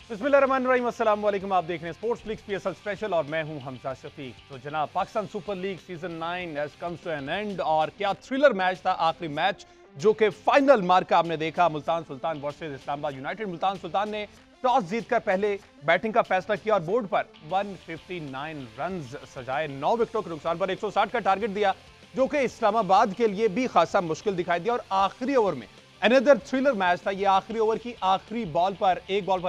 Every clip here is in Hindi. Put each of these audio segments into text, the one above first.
बिस्मिल्लाहिर्रहमानिर्रहीम, अस्सलाम वालेकुम। आप देख रहे हैं स्पोर्ट्स लीग पीएसएल स्पेशल और मैं हूं हमजा शफीक। तो जनाब, Pakistan super league season 9 has comes to an end और क्या थ्रिलर मैच था आखिरी मैच, जो कि फाइनल मार का आपने देखा। Multan Sultan versus Islamabad United. मुल्तान सुल्तान ने टॉस जीतकर पहले बैटिंग का फैसला किया और बोर्ड पर 159 रन्स सजाए। 9 विकेटों के नुकसान पर 160 का टारगेट दिया, जो कि इस्लामाबाद के लिए भी खासा मुश्किल दिखाई दिया। और आखिरी ओवर में अनदर थ्रिलर मैच था। ये आखिरी ओवर की आखिरी बॉल पर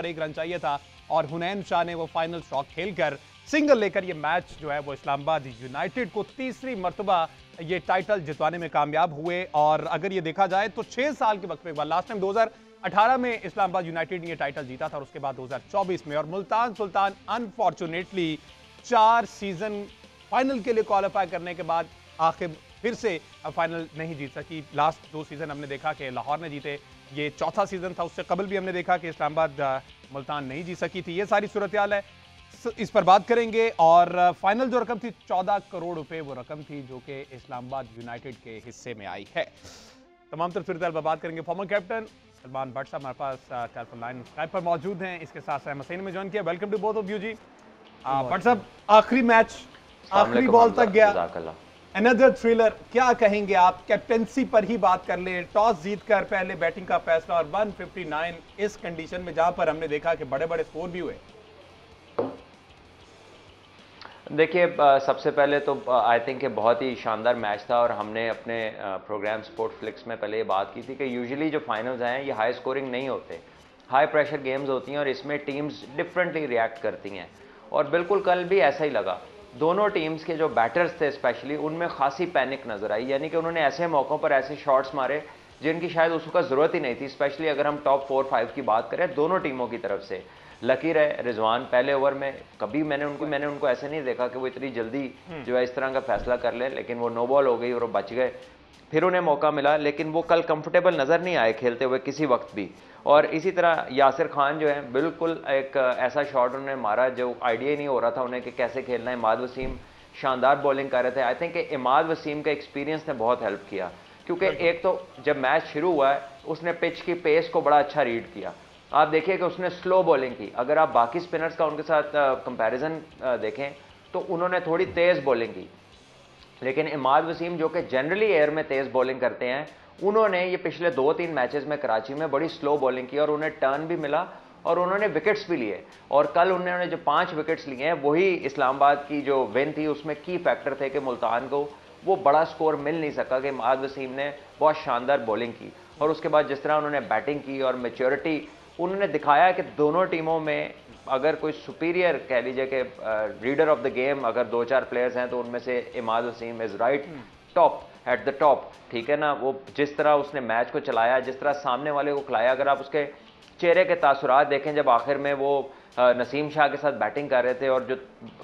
एक रन चाहिए था और हुनैन शाह ने वो फाइनल शॉट खेलकर सिंगल लेकर ये मैच जो है वो इस्लामाबाद यूनाइटेड को तीसरी मर्तबा ये टाइटल जितवाने में कामयाब हुए। और अगर ये देखा जाए तो 6 साल के वक्त में, लास्ट टाइम 2018 में इस्लामाबाद यूनाइटेड ने ये टाइटल जीता था और उसके बाद 2024 में। और Multan Sultan unfortunately 4 season final के लिए क्वालिफाई करने के बाद आखिर फिर से फाइनल नहीं जीत सकी। लास्ट 2 सीजन हमने देखा कि लाहौर ने जीते, ये चौथा सीजन था। उससे कबल भी हमने देखा कि इस्लामाबाद मुल्तान नहीं जीत सकी थी। ये सारी सूरत हाल है, इस पर बात करेंगे। और फाइनल जो रकम थी 14 करोड़ रुपए, वो रकम थी जो कि इस्लामाबाद यूनाइटेड के हिस्से में आई है। तमाम तर सूरत हाल पर बात करेंगे। फॉर्मर कैप्टन सलमान भट्ट साहब हमारे पास टेलीफोन लाइन स्काइप पर मौजूद हैं। इसके साथ साथ मसीन में ज्वाइन किया। Welcome to both of you ji. Bhatt साहब, आखिरी मैच आखिरी बॉल तक गया, अनदर थ्रिलर, क्या कहेंगे आप? कैप्टेंसी पर ही बात कर ले, टॉस जीतकर पहले बैटिंग का फैसला और 159 इस कंडीशन में जहां पर हमने देखा कि बड़े बड़े स्कोर भी हुए। देखिए, सबसे पहले तो आई थिंक ये बहुत ही शानदार मैच था और हमने अपने प्रोग्राम स्पोर्ट फ्लिक्स में पहले ये बात की थी कि यूजुअली जो फाइनल्स हैं ये हाई स्कोरिंग नहीं होते, हाई प्रेशर गेम्स होती हैं और इसमें टीम्स डिफरेंटली रिएक्ट करती हैं। और बिल्कुल कल भी ऐसा ही लगा। दोनों टीम्स के जो बैटर्स थे स्पेशली, उनमें खासी पैनिक नजर आई, यानी कि उन्होंने ऐसे मौक़ों पर ऐसे शॉट्स मारे जिनकी शायद उस वक्त ज़रूरत ही नहीं थी। स्पेशली अगर हम टॉप 4-5 की बात करें दोनों टीमों की तरफ से। लकी रहे रिजवान पहले ओवर में, कभी मैंने उनको ऐसे नहीं देखा कि वो इतनी जल्दी जो है इस तरह का फैसला कर ले, लेकिन वो नो बॉल हो गई और वो बच गए। फिर उन्हें मौका मिला, लेकिन वो कल कंफर्टेबल नज़र नहीं आए खेलते हुए किसी वक्त भी। और इसी तरह यासिर खान जो है, बिल्कुल एक ऐसा शॉट उन्होंने मारा जो आइडिया ही नहीं हो रहा था उन्हें कि कैसे खेलना है। इमाद वसीम शानदार बॉलिंग कर रहे थे। आई थिंक इमाद वसीम का एक्सपीरियंस ने बहुत हेल्प किया, क्योंकि एक तो जब मैच शुरू हुआ है उसने पिच की पेस को बड़ा अच्छा रीड किया। आप देखिए कि उसने स्लो बॉलिंग की। अगर आप बाकी स्पिनर्स का उनके साथ कंपैरिजन देखें तो उन्होंने थोड़ी तेज बॉलिंग की, लेकिन इमाद वसीम जो कि जनरली एयर में तेज बॉलिंग करते हैं, उन्होंने ये पिछले 2-3 मैचेस में कराची में बड़ी स्लो बॉलिंग की और उन्हें टर्न भी मिला और उन्होंने विकेट्स भी लिए। और कल उन्होंने जो 5 विकेट्स लिए हैं वही इस्लामाबाद की जो विन थी उसमें की फैक्टर थे कि मुल्तान को वो बड़ा स्कोर मिल नहीं सका कि इमाद वसीम ने बहुत शानदार बॉलिंग की। और उसके बाद जिस तरह उन्होंने बैटिंग की और मैच्योरिटी उन्होंने दिखाया कि दोनों टीमों में अगर कोई सुपीरियर कह लीजिए कि रीडर ऑफ द गेम अगर 2-4 प्लेयर्स हैं तो उनमें से Imad Wasim is right top at the top. ठीक है ना, वो जिस तरह उसने मैच को चलाया, जिस तरह सामने वाले को खिलाया, अगर आप उसके चेहरे के तासुरात देखें जब आखिर में वो नसीम शाह के साथ बैटिंग कर रहे थे और जो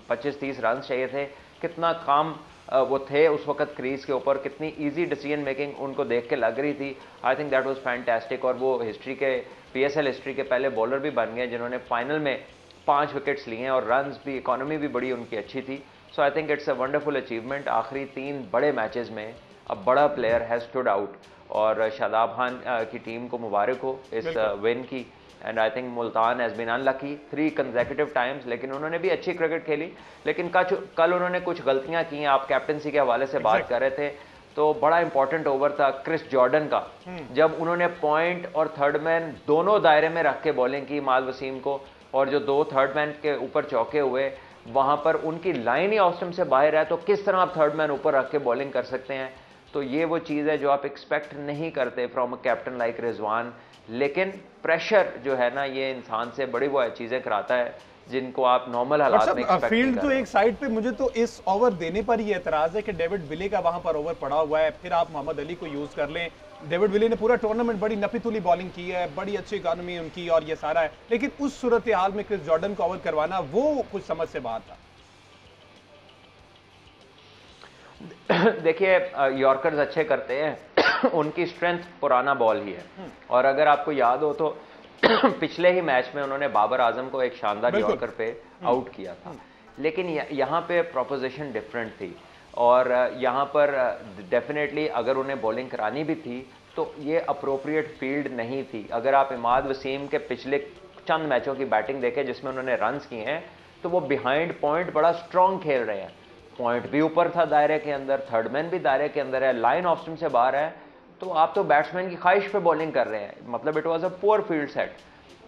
25-30 रन चाहिए थे, कितना काम वो थे उस वक्त क्रीज के ऊपर, कितनी इजी डिसीजन मेकिंग उनको देख के लग रही थी। आई थिंक दैट वाज फैंटास्टिक। और वो हिस्ट्री के पीएसएल हिस्ट्री के पहले बॉलर भी बन गए जिन्होंने फाइनल में 5 विकेट्स लिए हैं और रन्स भी, इकोनॉमी भी बड़ी उनकी अच्छी थी। So I think it's a wonderful achievement. आखिरी 3 बड़े मैचेस में अब बड़ा प्लेयर हैज स्टूड आउट और शादाब खान की टीम को मुबारक हो इस विन की। And I think Multan has been unlucky 3 consecutive times, लेकिन उन्होंने भी अच्छी क्रिकेट खेली। लेकिन कल उन्होंने कुछ गलतियां की हैं। आप कैप्टनसी के हवाले से बात कर रहे थे, तो बड़ा इंपॉर्टेंट ओवर था क्रिस जॉर्डन का, जब उन्होंने पॉइंट और थर्ड मैन दोनों दायरे में रख के बॉलिंग की इमाद वसीम को, और जो 2 थर्ड मैन के ऊपर चौके हुए वहां पर उनकी लाइन ही ऑफ स्टंप से बाहर है, तो किस तरह आप थर्ड मैन ऊपर रख के बॉलिंग कर सकते हैं? तो ये वो चीज़ है जो आप एक्सपेक्ट नहीं करते from a captain like Rizwan. लेकिन प्रेशर जो है ना, ये इंसान से बड़ी वो चीज़ें कराता है जिनको आप नॉर्मल हालात में एक्सपेक्ट नहीं फील्ड कर तो रहे। एक साइड पे, मुझे तो इस ओवर देने पर ही एतराज है कि डेविड विले का वहां पर ओवर पड़ा हुआ है, फिर आप मोहम्मद अली को यूज कर लें। डेविड विले ने पूरा टूर्नामेंट बड़ी नपीतुली बॉलिंग की है, बड़ी अच्छी इकोनॉमी उनकी और ये सारा है, लेकिन उस सूरत हाल में क्रिस जॉर्डन को ओवर करवाना वो कुछ समझ से बाहर था। देखिए, यॉर्कर्स अच्छे करते हैं उनकी स्ट्रेंथ पुराना बॉल ही है। और अगर आपको याद हो तो पिछले ही मैच में उन्होंने बाबर आजम को एक शानदार यॉर्कर पे आउट किया था। लेकिन यहाँ पे प्रोपोजिशन डिफरेंट थी और यहाँ पर डेफिनेटली अगर उन्हें बॉलिंग करानी भी थी तो ये अप्रोप्रिएट फील्ड नहीं थी। अगर आप इमाद वसीम के पिछले चंद मैचों की बैटिंग देखे जिसमें उन्होंने रन्स किए हैं, तो वो बिहाइंड पॉइंट बड़ा स्ट्रॉन्ग खेल रहे हैं। पॉइंट भी ऊपर था दायरे के अंदर, थर्ड मैन भी दायरे के अंदर है, लाइन ऑफ स्टंप से बाहर है, तो आप तो बैट्समैन की ख्वाहिश पे बॉलिंग कर रहे हैं। मतलब it was a poor field set.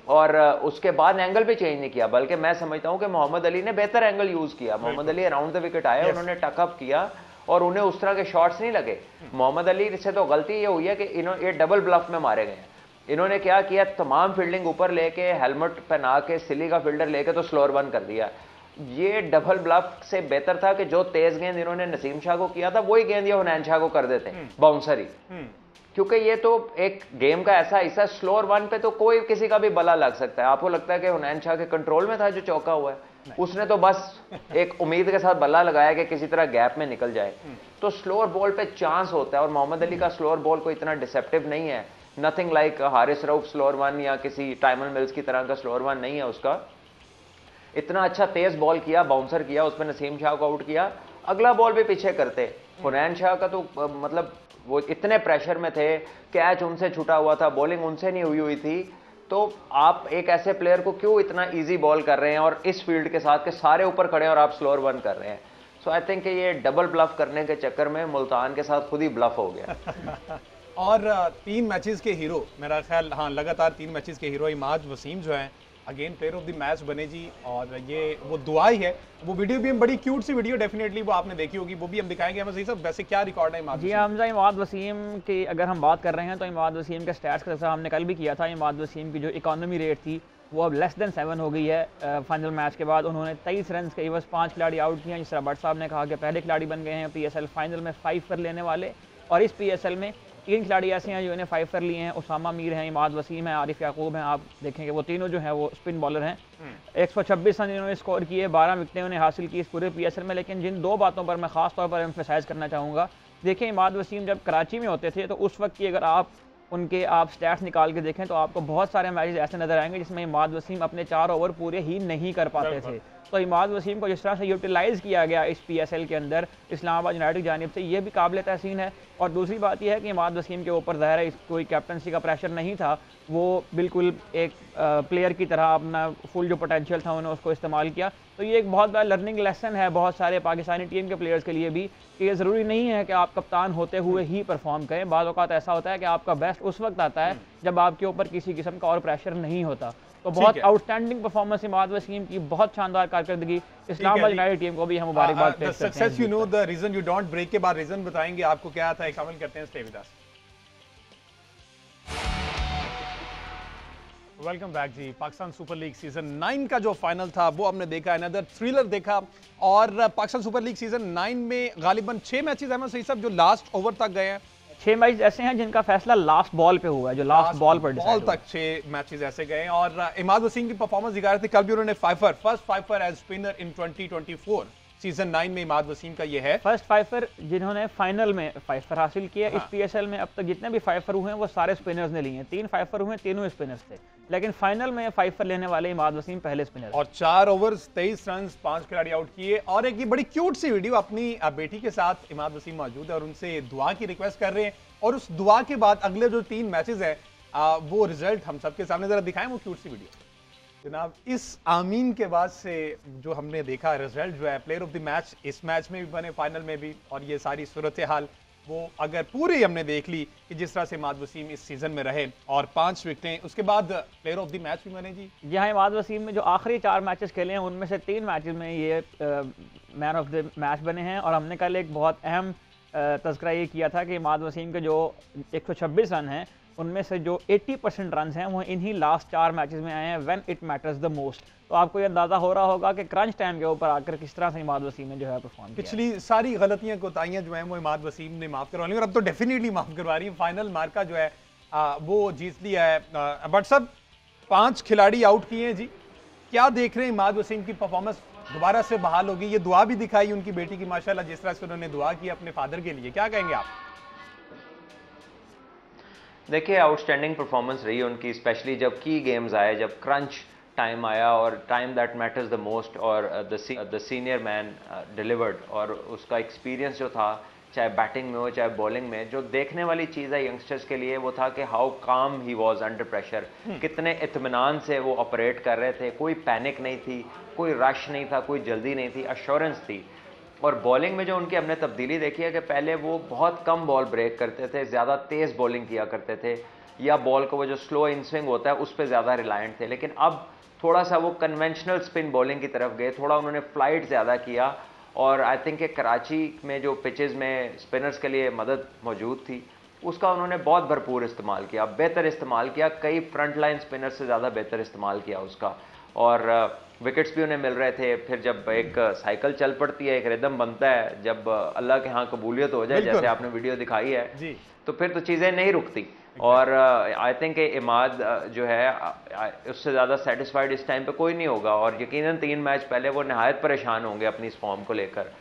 और उसके बाद एंगल भी चेंज नहीं किया, बल्कि मैं समझता हूं कि मोहम्मद अली ने बेहतर एंगल यूज किया। Mohammad Ali around the wicket आए, उन्होंने टकअप किया और उन्हें उस तरह के शॉट्स नहीं लगे। मोहम्मद अली से तो गलती ये हुई है कि ये डबल ब्लफ में मारे गए हैं। इन्होंने क्या किया, तमाम फील्डिंग ऊपर लेके, हेलमेट पहना के, सिली का फील्डर लेके तो स्लोअर वन कर दिया। ये डबल ब्लफ से बेहतर था कि जो तेज गेंद इन्होंने नसीम शाह को किया था वही गेंद ये हुनैन शाह को कर देते, बाउंसर ही। क्योंकि ये तो एक गेम का ऐसा हिस्सा, स्लोअर वन पे तो कोई किसी का भी बला लग सकता है। आपको लगता है कि हुनैन शाह के कंट्रोल में था जो चौका हुआ है? उसने तो बस एक उम्मीद के साथ बल्ला लगाया कि किसी तरह गैप में निकल जाए। तो स्लोअर बॉल पे चांस होता है, और मोहम्मद अली का स्लोअर बॉल कोई इतना डिसेप्टिव नहीं है। Nothing like Haris Rauf slower one या किसी टाइमन मिल्स की तरह का स्लोअर वन नहीं है उसका। इतना अच्छा तेज बॉल किया, बाउंसर किया, उसमें नसीम शाह को आउट किया, अगला बॉल भी पीछे करते। हुनैन शाह का तो मतलब वो इतने प्रेशर में थे, कैच उनसे छूटा हुआ था, बॉलिंग उनसे नहीं हुई थी, तो आप एक ऐसे प्लेयर को क्यों इतना इजी बॉल कर रहे हैं और इस फील्ड के साथ के सारे ऊपर खड़े हैं और आप स्लोअर वन कर रहे हैं? सो आई थिंक ये डबल ब्लफ करने के चक्कर में मुल्तान के साथ खुद ही ब्लफ हो गया। और 3 मैचेस के हीरो, मेरा ख्याल, हाँ, लगातार 3 मैचेस के हीरो इमाद वसीम जो हैं again player of the match बने जी। और ये वो दुआ ही है। वो वीडियो भी हम, बड़ी क्यूट सी वीडियो, डेफिनेटली वो आपने देखी होगी, वो भी हम दिखाएंगे। हम सही सब वैसे क्या रिकॉर्ड है इमाद जी हमजा, इमाद वसीम की अगर हम बात कर रहे हैं तो इमाद वसीम के स्टैट्स का हमने कल भी किया था। इमाद वसीम की जो इकॉनमी रेट थी वो अब लेस देन 7 हो गई है। फाइनल मैच के बाद उन्होंने 23 रन के बस 5 खिलाड़ी आउट किए हैं। जिस तरह भट्ट साहब ने कहा कि पहले खिलाड़ी बन गए हैं PSL फाइनल में 5 पर लेने वाले, और इस PSL में 3 खिलाड़ी ऐसे हैं जिन्होंने 5 पर लिए हैं। उसामा मीर हैं, इमाद वसीम हैं, आरिफ याकूब हैं। आप देखेंगे वो तीनों जो हैं वो स्पिन बॉलर हैं। 126 रन इन्होंने स्कोर किए, 12 विकेटें उन्हें हासिल की इस पूरे PSL में। लेकिन जिन 2 बातों पर मैं खास तौर पर एम्फेसाइज करना चाहूँगा, देखिए इमाद वसीम जब कराची में होते थे तो उस वक्त की अगर आप स्टैट्स निकाल के देखें तो आपको बहुत सारे मैचेस ऐसे नजर आएंगे जिसमें इमाद वसीम अपने 4 ओवर पूरे ही नहीं कर पाते थे। तो इमाद वसीम को जिस तरह से यूटिलाइज़ किया गया इस PSL के अंदर इस्लामाबाद यूनाइटेड की जानिब से, ये भी काबिल तहसीन है। और दूसरी बात यह है कि इमाद वसीम के ऊपर ज़ाहिर है कोई कैप्टनसी का प्रेशर नहीं था। वो बिल्कुल एक प्लेयर की तरह अपना फुल जो पोटेंशियल था उन्होंने उसको इस्तेमाल किया। तो ये एक बहुत बड़ा लर्निंग लेसन है बहुत सारे पाकिस्तानी टीम के प्लेयर्स के लिए भी, कि ये ज़रूरी नहीं है कि आप कप्तान होते हुए ही परफॉर्म करें। बाज़ औक़ात ऐसा होता है कि आपका बेस्ट उस वक्त आता है जब आपके ऊपर किसी किस्म का और प्रेशर नहीं होता। तो बहुत आउटस्टैंडिंग परफॉर्मेंस इमाद वसीम की, बहुत शानदार कारकर्दगी। इस्लामाबाद यूनाइटेड टीम को भी हम मुबारकबाद पेश करते हैं। Success, you know the reason you don't break के बाद रीजन बताएंगे आपको क्या था। एक अमल करते हैं, stay with us. Welcome back जी। पाकिस्तान सुपर लीग सीजन 9 का जो फाइनल था वो हमने देखा, अनदर थ्रिलर देखा। और पाकिस्तान सुपर लीग सीजन 9 में गालिबन 6 मैचेस अहमद सही सब जो लास्ट ओवर तक गए हैं। 6 मैच ऐसे हैं जिनका फैसला लास्ट बॉल पे हुआ है, जो लास्ट बॉल पर बॉल तक 6 मैचेस ऐसे गए। और इमाद वसीम की परफॉर्मेंस दिखा रहे थे कल भी, उन्होंने फर्स्ट फाइफर एज स्पिनर इन 2024 सीजन 9 में इमाद वसीम का ये है फर्स्ट फाइफर जिन्होंने फाइनल में फाइफर हासिल किया। इस PSL में अब तक जितने भी फाइफर हुए हैं वो सारे स्पिनर्स ने लिए हैं। 3 फाइफर हुए, तीनों स्पिनर्स थे, लेकिन फाइनल में फाइफर लेने वाले इमाद वसीम पहले स्पिनर। और 4 ओवर्स 23 रन, 5 खिलाड़ी आउट किए। और एक ये बड़ी क्यूट सी वीडियो, अपनी बेटी के साथ इमाद वसीम मौजूद है और उनसे दुआ की रिक्वेस्ट कर रहे हैं। और उस दुआ के बाद अगले जो 3 मैचेस हैं वो रिजल्ट हम सबके सामने जरा दिखाएं वो क्यूट सी वीडियो। जनाब, इस आमीन के बाद से जो हमने देखा रिजल्ट जो है प्लेयर ऑफ द मैच, इस मैच में भी बने, फाइनल में भी, और ये सारी सूरत हाल वो अगर पूरी हमने देख ली कि जिस तरह से इमाद वसीम इस सीजन में रहे और 5 विकेटें, उसके बाद प्लेयर ऑफ द मैच भी बने जी। जी हाँ, इमाद वसीम ने जो आखिरी 4 मैचेस खेले हैं उनमें से 3 मैचेस में ये मैन ऑफ द मैच बने हैं। और हमने कल एक बहुत अहम तज़किरा ये किया था कि इमाद वसीम के जो 126 रन हैं उनमें से जो 80% रन हैं वो इन्हीं लास्ट 4 मैचेस में आए हैं, when it matters the most. तो आपको ये अंदाजा हो रहा होगा कि क्रंच टाइम के ऊपर आकर किस तरह से इमाद वसीम ने जो है परफॉर्म किया। पिछली सारी गलतियां कोताहियां जो हैं वो इमाद वसीम ने माफ करवा ली और अब तो डेफिनेटली माफ करवा रही है। फाइनल मार्का जो है वो जीत लिया है। बट सब 5 खिलाड़ी आउट किए हैं जी। क्या देख रहे हैं इमाद वसीम की परफॉर्मेंस दोबारा से बहाल होगी? ये दुआ भी दिखाई उनकी बेटी की माशाल्लाह, जिस तरह से उन्होंने दुआ की अपने फादर के लिए, क्या कहेंगे आप? देखिए, आउटस्टैंडिंग परफॉर्मेंस रही उनकी, स्पेशली जब की गेम्स आए, जब क्रंच टाइम आया और time that matters the most, और द सीनियर मैन डिलीवर्ड। और उसका एक्सपीरियंस जो था चाहे बैटिंग में हो चाहे बॉलिंग में, जो देखने वाली चीज़ है यंगस्टर्स के लिए वो था कि हाउ काम ही वाज अंडर प्रेशर, कितने इत्मीनान से वो ऑपरेट कर रहे थे, कोई पैनिक नहीं थी, कोई रश नहीं था, कोई जल्दी नहीं थी, अश्योरेंस थी। और बॉलिंग में जो उनकी हमने तब्दीली देखी है कि पहले वो बहुत कम बॉल ब्रेक करते थे, ज़्यादा तेज़ बॉलिंग किया करते थे, या बॉल को वो जो स्लो इन स्विंग होता है उस पर ज़्यादा रिलायंट थे, लेकिन अब थोड़ा सा वो कन्वेंशनल स्पिन बॉलिंग की तरफ गए, थोड़ा उन्होंने फ्लाइट ज़्यादा किया। और आई थिंक कि कराची में जो पिचेस में स्पिनर्स के लिए मदद मौजूद थी उसका उन्होंने बहुत भरपूर इस्तेमाल किया, बेहतर इस्तेमाल किया, कई फ्रंट लाइन स्पिनर से ज़्यादा बेहतर इस्तेमाल किया उसका। और विकेट्स भी उन्हें मिल रहे थे। फिर जब एक साइकिल चल पड़ती है, एक रिदम बनता है, जब अल्लाह के यहाँ कबूलियत हो जाए, जैसे आपने वीडियो दिखाई है जी, तो फिर तो चीज़ें नहीं रुकती। और आई थिंक इमाद जो है उससे ज़्यादा सेटिस्फाइड इस टाइम पे कोई नहीं होगा, और यकीनन 3 मैच पहले वो नहायत परेशान होंगे अपनी इस फॉर्म को लेकर।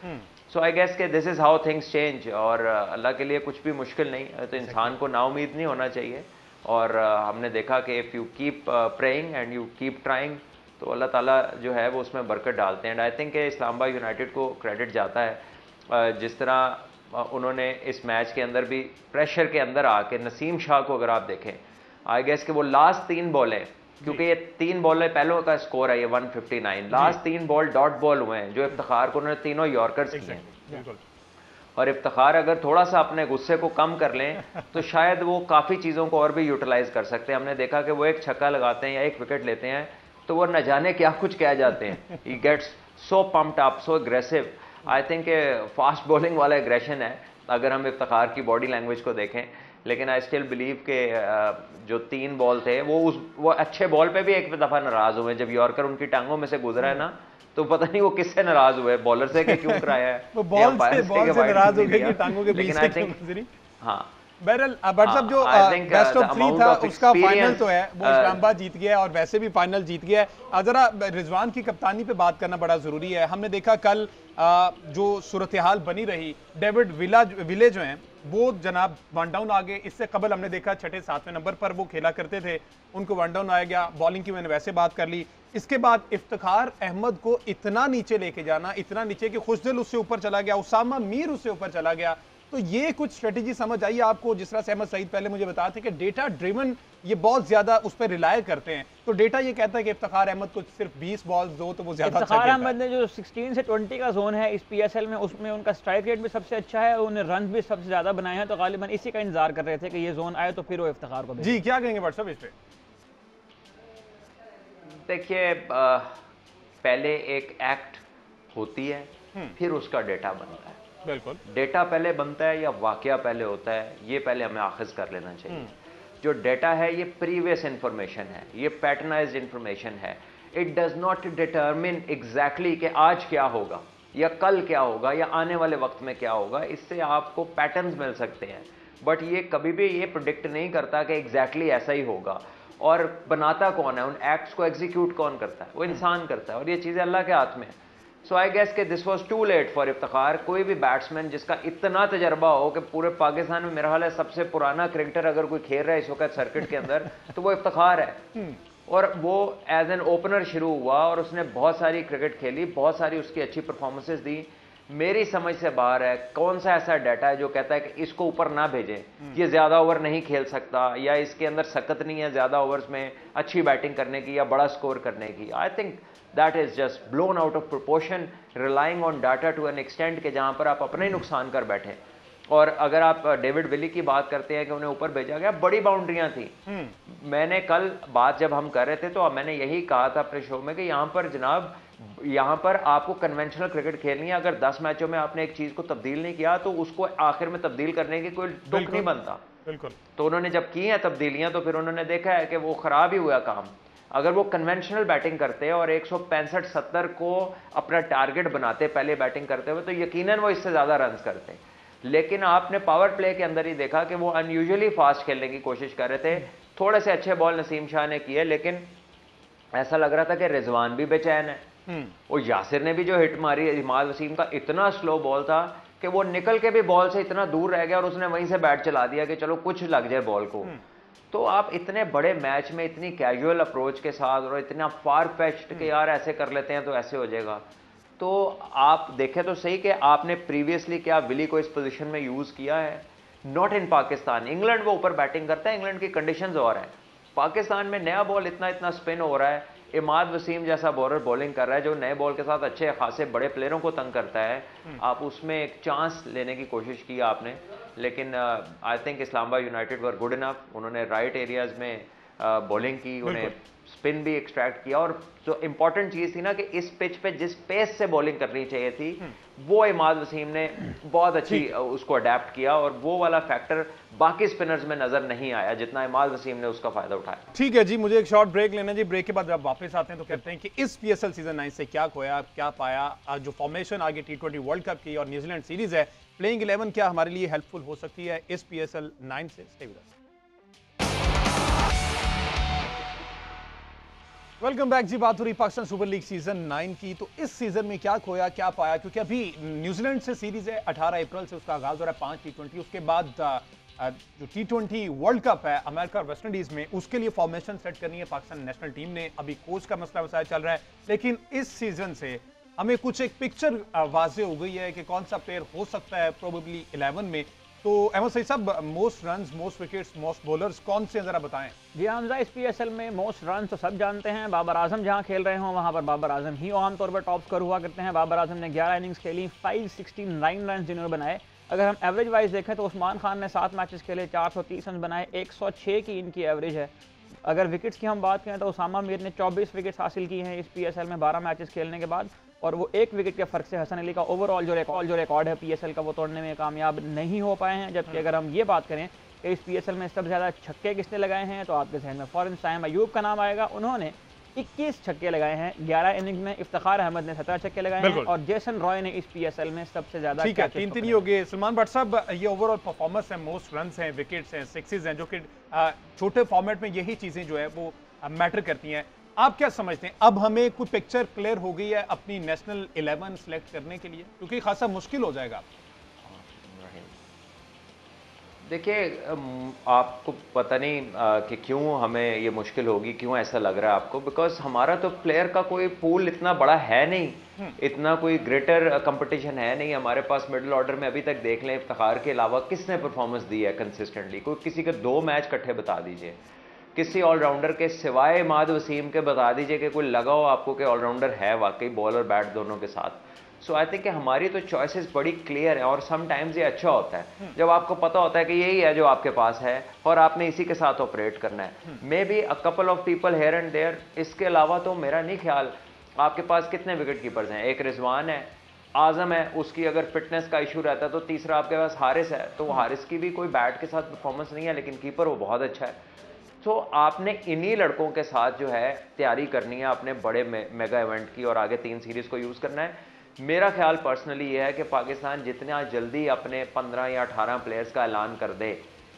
सो आई गेस के this is how things change, और अल्लाह के लिए कुछ भी मुश्किल नहीं, तो इंसान को नाउमीद नहीं होना चाहिए। और हमने देखा कि if you keep praying and you keep trying तो अल्लाह ताला जो है वो उसमें बरकत डालते हैं। And I think Islamabad United को क्रेडिट जाता है जिस तरह उन्होंने इस मैच के अंदर भी प्रेशर के अंदर आके, नसीम शाह को अगर आप देखें, आई गेस कि वो लास्ट 3 बॉलें, क्योंकि ये 3 बॉलें पहलों का स्कोर है ये 159, लास्ट 3 बॉल डॉट बॉल हुए हैं जो इफ्तिखार को उन्होंने तीनों यॉर्कर्स किए हैं। और इफ्तिखार अगर थोड़ा सा अपने गुस्से को कम कर लें तो शायद वो काफ़ी चीज़ों को और भी यूटिलाइज कर सकते हैं। हमने देखा कि वो एक छक्का लगाते हैं या एक विकेट लेते हैं तो वो न जाने क्या कुछ कह जाते हैं, he gets so pumped up, so aggressive. I think fast bowling वाला एग्रेशन है अगर हम इफ्तिखार की बॉडी लैंग्वेज को देखें, लेकिन आई स्टिल बिलीव के जो 3 बॉल थे वो अच्छे बॉल पे भी एक दफ़ा नाराज़ हुए, जब यॉर्कर उनकी टांगों में से गुजरा है ना, तो पता नहीं वो किससे नाराज हुए, बॉलर से कि क्यों कराया है, वो बॉल से नाराज हो गए कि टांगों के बीच से क्यों गुजरी। हाँ बहरहाल बट साहब जो बेस्ट ऑफ 3 था उसका फाइनल तो है वो इस्लामाबाद जीत गया और वैसे भी फाइनल जीत गया है। जरा रिजवान की कप्तानी पे बात करना बड़ा जरूरी है। हमने देखा कल जो सूरत हाल बनी रही, डेविड विले जो हैं वो जनाब वन डाउन आ गए। इससे कबल हमने देखा 6-7वें नंबर पर वो खेला करते थे, उनको वन डाउन आया गया। बॉलिंग की मैंने वैसे बात कर ली। इसके बाद इफ्तिखार अहमद को इतना नीचे लेके जाना, इतना नीचे कि खुशदिल उससे ऊपर चला गया, उसामा मीर उससे ऊपर चला गया, तो ये कुछ स्ट्रेटेजी समझ आई आपको? जिस तरह से अहमद सईद पहले मुझे बताते थे कि डेटा ड्रिवन ये बहुत ज्यादा उस पर रिलाय करते हैं, तो डेटा ये कहता है कि इफ्तिखार अहमद को सिर्फ 20 बॉल्स दो तो वो ज्यादा अच्छा इफ्तिखार अहमद ने जो 16 से 20 का जोन है इस पीएसएल में, उसमें उनका स्ट्राइक रेट भी सबसे अच्छा है, उन्हें रन भी सबसे ज्यादा बनाए हैं, तो गालिबन इसी का इंतजार कर रहे थे कि ये जोन आए तो फिर वो इफ्तिखार को। जी क्या कहेंगे व्हाट्सएप इस पे? देखिए पहले एक एक्ट होती है फिर उसका डेटा बनता है। बिल्कुल, डेटा पहले बनता है या वाकया पहले होता है, ये पहले हमें आखिज कर लेना चाहिए। जो डेटा है ये प्रीवियस इंफॉर्मेशन है, ये पैटर्नाइज्ड इंफॉर्मेशन है। It does not determine exactly कि आज क्या होगा या कल क्या होगा या आने वाले वक्त में क्या होगा। इससे आपको पैटर्न्स मिल सकते हैं, बट ये कभी भी ये प्रिडिक्ट नहीं करता कि एग्जैक्टली ऐसा ही होगा। और बनाता कौन है, उन एक्ट्स को एग्जीक्यूट कौन करता है? वो इंसान करता है, और ये चीज़ें अल्लाह के हाथ में है। सो आई गेस के this was too late for Iftikhar. कोई भी बैट्समैन जिसका इतना तजर्बा हो कि पूरे पाकिस्तान में मेरा हाल है सबसे पुराना क्रिकेटर अगर कोई खेल रहा है इस वक्त सर्किट के अंदर तो वो इफ्तिखार है। और वो एज एन ओपनर शुरू हुआ और उसने बहुत सारी क्रिकेट खेली, बहुत सारी उसकी अच्छी परफॉर्मेंसेज दी। मेरी समझ से बाहर है कौन सा ऐसा डाटा है जो कहता है कि इसको ऊपर ना भेजें, ये ज्यादा ओवर नहीं खेल सकता, या इसके अंदर सकत नहीं है ज्यादा ओवर्स में अच्छी बैटिंग करने की या बड़ा स्कोर करने की। I think that is just blown out of proportion, relying on data to an extent के जहां पर आप अपने ही नुकसान कर बैठे। और अगर आप डेविड विली की बात करते हैं कि उन्हें ऊपर भेजा गया, बड़ी बाउंड्रियां थी। मैंने कल बात जब हम कर रहे थे तो मैंने यही कहा था अपने शो में कि यहाँ पर जनाब, यहाँ पर आपको कन्वेंशनल क्रिकेट खेलनी है। अगर 10 मैचों में आपने एक चीज को तब्दील नहीं किया तो उसको आखिर में तब्दील करने की कोई तुक नहीं बनता। बिल्कुल। तो उन्होंने जब की हैं तब्दीलियां तो फिर उन्होंने देखा है कि वो खराब ही हुआ काम। अगर वो कन्वेंशनल बैटिंग करते और 165-70 को अपना टारगेट बनाते पहले बैटिंग करते हुए, तो यकीनन वो इससे ज्यादा रन करते। लेकिन आपने पावर प्ले के अंदर ही देखा कि वो अनयूजुअली फास्ट खेलने की कोशिश कर रहे थे। थोड़े से अच्छे बॉल नसीम शाह ने किए, लेकिन ऐसा लग रहा था कि रिजवान भी बेचैन है। और यासिर ने भी जो हिट मारी, इमाद वसीम का इतना स्लो बॉल था कि वो निकल के भी बॉल से इतना दूर रह गया और उसने वहीं से बैट चला दिया कि चलो कुछ लग जाए बॉल को। तो आप इतने बड़े मैच में इतनी कैजुअल अप्रोच के साथ और इतना फार फेच्ड कि यार ऐसे कर लेते हैं तो ऐसे हो जाएगा, तो आप देखें तो सही कि आपने प्रीवियसली क्या विली को इस पोजीशन में यूज़ किया है? Not in Pakistan. इंग्लैंड वो ऊपर बैटिंग करता है, इंग्लैंड की कंडीशंस और हैं। पाकिस्तान में नया बॉल इतना स्पिन हो रहा है, इमाद वसीम जैसा बॉलर बॉलिंग कर रहा है जो नए बॉल के साथ अच्छे खासे बड़े प्लेयरों को तंग करता है। आप उसमें एक चांस लेने की कोशिश की आपने, लेकिन I think Islamabad United were good enough. उन्होंने राइट एरियाज में बॉलिंग की, उन्हें स्पिन भी एक्सट्रैक्ट किया, और जो इंपॉर्टेंट चीज़ थी ना कि इस पिच पे जिस पेस से बॉलिंग करनी चाहिए थी वो इमाद वसीम ने बहुत अच्छी उसको अडेप्ट किया, और वो वाला फैक्टर बाकी स्पिनर्स में नजर नहीं आया जितना इमाद वसीम ने उसका फायदा उठाया। ठीक है जी, मुझे एक शॉर्ट ब्रेक लेना जी। ब्रेक के बाद जब वापस आते हैं तो कहते हैं कि इस पीएसएल सीजन 9 से क्या खोया, क्या पाया, जो फॉर्मेशन आगे T20 वर्ल्ड कप की और न्यूजीलैंड सीरीज है, प्लेइंग 11 क्या हमारे लिए हेल्पफुल हो सकती है इस पीएसएल 9 से। Stay with us. Welcome back ji. बात हो रही पाकिस्तान सुपर लीग सीजन 9 की। तो इस सीजन में क्या खोया, क्या पाया, क्योंकि अभी न्यूजीलैंड से सीरीज है, 18 अप्रैल से उसका आगाज हो रहा है, 5 T20। उसके बाद जो T20 वर्ल्ड कप है अमेरिका और वेस्ट इंडीज में, उसके लिए फॉर्मेशन सेट करनी है पाकिस्तान नेशनल टीम ने। अभी कोच का मसला वसाया चल रहा है, लेकिन इस सीजन से हमें कुछ एक पिक्चर वाजे हो गई है कि कौन सा प्लेयर हो सकता है प्रोबेबली 11 में। तो अहमद सईद साहब, most runs, most wickets, most bowlers कौन से जरा बताएं। जी हमजा, इस पीएसएल में मोस्ट रन तो सब जानते हैं, बाबर आजम जहां खेल रहे हों वहां पर बाबर आजम ही आमतौर पर टॉप स्कोर हुआ करते हैं। बाबर आजम ने 11 इनिंग्स खेली, 569 रन जिन्होंने बनाए। अगर हम एवरेज वाइज देखें तो उस्मान खान ने 7 मैचेस खेले, 430 रन बनाए, 106 की इनकी एवरेज है। अगर विकेट्स की हम बात करें तो उसामा मीर ने 24 विकेट्स हासिल की हैं इस पीएसएल में 12 मैचेस खेलने के बाद, और वो 1 विकेट के फर्क से हसन अली का ओवरऑल जो रिकॉर्ड है पीएसएल का वो तोड़ने में कामयाब नहीं हो पाए हैं। जबकि अगर हम ये बात करें कि इस पीएसएल में सबसे ज़्यादा छक्के किसने लगाए हैं तो आपके जहन में फ़ौरन साइम अयूब का नाम आएगा। उन्होंने 21 छक्के लगाए हैं 11 इनिंग्स में। इफ्तिखार अहमद ने 17 छक्के लगाए हैं, और जेसन रॉय ने इस पीएसएल में सबसे ज्यादा। ठीक है, 3-3 ही हो गए। सलमान भट्ट साहब, ये ओवरऑल परफॉर्मेंस है, मोस्ट रन्स हैं, विकेट्स हैं, सिक्सेस हैं, जो कि छोटे फॉर्मेट में यही चीजें जो है वो मैटर करती हैं। आप क्या समझते हैं, अब हमें कोई पिक्चर क्लियर हो गई है अपनी नेशनल 11 सेलेक्ट करने के लिए, क्योंकि खासा मुश्किल हो जाएगा? देखिए, आपको पता नहीं कि क्यों हमें ये मुश्किल होगी, क्यों ऐसा लग रहा है आपको, बिकॉज हमारा तो प्लेयर का कोई पूल इतना बड़ा है नहीं, इतना कोई ग्रेटर कंपटीशन है नहीं हमारे पास। मिडिल ऑर्डर में अभी तक देख लें, इफ्तिखार के अलावा किसने परफॉर्मेंस दी है कंसिस्टेंटली? कोई किसी के 2 मैच इकट्ठे बता दीजिए, किसी ऑलराउंडर के सिवाय इमाद वसीम के बता दीजिए कि कोई लगा हो आपको कि ऑलराउंडर है वाकई, बॉल और बैट दोनों के साथ। सो आई थिंक कि हमारी तो चॉइसेस बड़ी क्लियर है, और समटाइम्स ये अच्छा होता है जब आपको पता होता है कि यही है जो आपके पास है और आपने इसी के साथ ऑपरेट करना है। Maybe a couple of people here and there, इसके अलावा तो मेरा नहीं ख्याल। आपके पास कितने विकेट कीपर्स हैं? एक रिजवान है, आजम है, उसकी अगर फिटनेस का इशू रहता है तो तीसरा आपके पास हारिस है, तो वो हारिस की भी कोई बैट के साथ परफॉर्मेंस नहीं है, लेकिन कीपर वो बहुत अच्छा है। तो आपने इन्हीं लड़कों के साथ जो है तैयारी करनी है अपने बड़े मेगा इवेंट की, और आगे 3 सीरीज को यूज़ करना है। मेरा ख्याल पर्सनली ये है कि पाकिस्तान जितना जल्दी अपने 15 या 18 प्लेयर्स का ऐलान कर दे,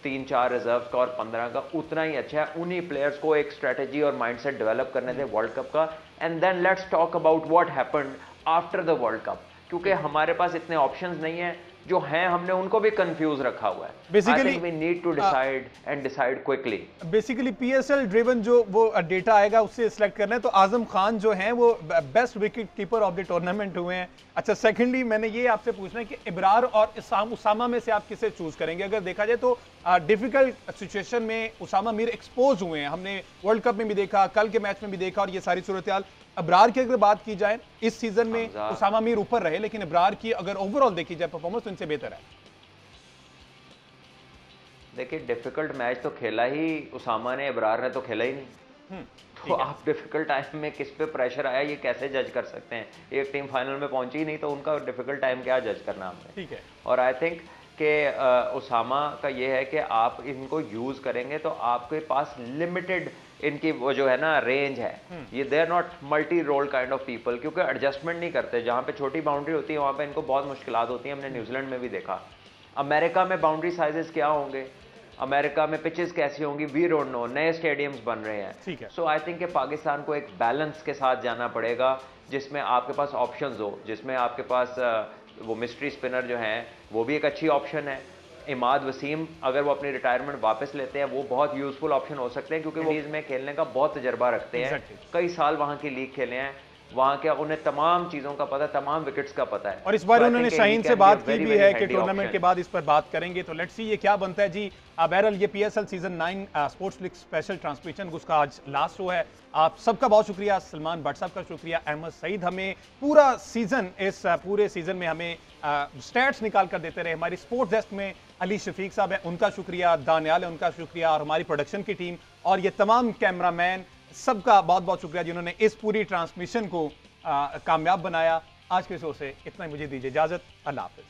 3-4 रिजर्व का और 15 का, उतना ही अच्छा है। उन्हीं प्लेयर्स को एक स्ट्रेटेजी और माइंडसेट डेवलप करने दे वर्ल्ड कप का, and then let's talk about what happened after the world cup, क्योंकि हमारे पास इतने ऑप्शंस नहीं है, जो हैं हमने उनको भी कंफ्यूज रखा हुआ है। Basically we need to decide and decide quickly. Basically PSL driven जो वो डेटा आएगा उससे सिलेक्ट करना है। तो आजम खान जो हैं वो best wicket keeper of the tournament हुए हैं। अच्छा, सेकंडली मैंने ये आपसे पूछना है कि इब्रार और उसामा में से आप किसे चूज करेंगे? अगर देखा जाए तो डिफिकल्ट सिचुएशन में उसामा मीर एक्सपोज हुए हैं, हमने वर्ल्ड कप में भी देखा, कल के मैच में भी देखा, और ये सारी सूरत। इब्रार की अगर बात की जाए, इस सीजन में उसामा मीर ऊपर रहे, लेकिन इब्रार की अगर ओवरऑल देखी जाए परफॉर्मेंस तो इनसे बेहतर है। देखिए, डिफिकल्ट मैच तो खेला ही उसामा ने, इब्रार ने तो खेला ही नहीं। तो आप डिफिकल्ट टाइम में किस पे प्रेशर आया ये कैसे जज कर सकते हैं? एक टीम फाइनल में पहुंची ही नहीं तो उनका डिफिकल्ट टाइम क्या जज करना आपने? ठीक है। और आई थिंक कि उसामा का ये है कि आप इनको यूज करेंगे तो आपके पास लिमिटेड इनकी वो जो है ना रेंज है, ये they are not multi role kind of people, क्योंकि एडजस्टमेंट नहीं करते। जहाँ पे छोटी बाउंड्री होती है वहाँ पे इनको बहुत मुश्किलात होती हैं। हमने न्यूजीलैंड में भी देखा। अमेरिका में बाउंड्री साइजेस क्या होंगे, अमेरिका में पिचेस कैसी होंगी, वी डोंट नो, नए स्टेडियम्स बन रहे हैं। सो आई थिंक कि पाकिस्तान को एक बैलेंस के साथ जाना पड़ेगा, जिसमें आपके पास ऑप्शंस हो, जिसमें आपके पास वो मिस्ट्री स्पिनर जो हैं वो भी एक अच्छी ऑप्शन है। इमाद वसीम अगर वो अपनी रिटायरमेंट वापस लेते हैं वो बहुत यूजफुल ऑप्शन हो सकते हैं, क्योंकि वो में खेलने का बहुत तजर्बा रखते हैं, कई साल वहाँ की लीग खेले हैं। वहाँ के उन्हें तमाम चीज़ों का पता है, तमाम विकेट्स का पता है। और इस बार So I उन्होंने think he शाहीन can से be a बात की very, भी very है कि handy टूर्नामेंट के option. बाद इस पर बात करेंगे, तो लेट्स सी ये क्या बनता है जी। बहरहाल ये PSL season 9 sports league special transmission उसका आज लास्ट शो है। आप सबका बहुत शुक्रिया, सलमान भट्ट साहब का शुक्रिया, अहमद सईद हमें पूरा सीजन, इस पूरे सीजन में हमें स्टैट्स निकाल कर देते रहे। हमारी स्पोर्ट्स डेस्क में अली शफीक साहब है, उनका शुक्रिया, दानियाल है, उनका शुक्रिया, और हमारी प्रोडक्शन की टीम और ये तमाम कैमरामैन, सबका बहुत बहुत शुक्रिया जिन्होंने इस पूरी ट्रांसमिशन को कामयाब बनाया। आज के शो से इतना ही, मुझे दीजिए इजाजत, अल्लाह हाफिज।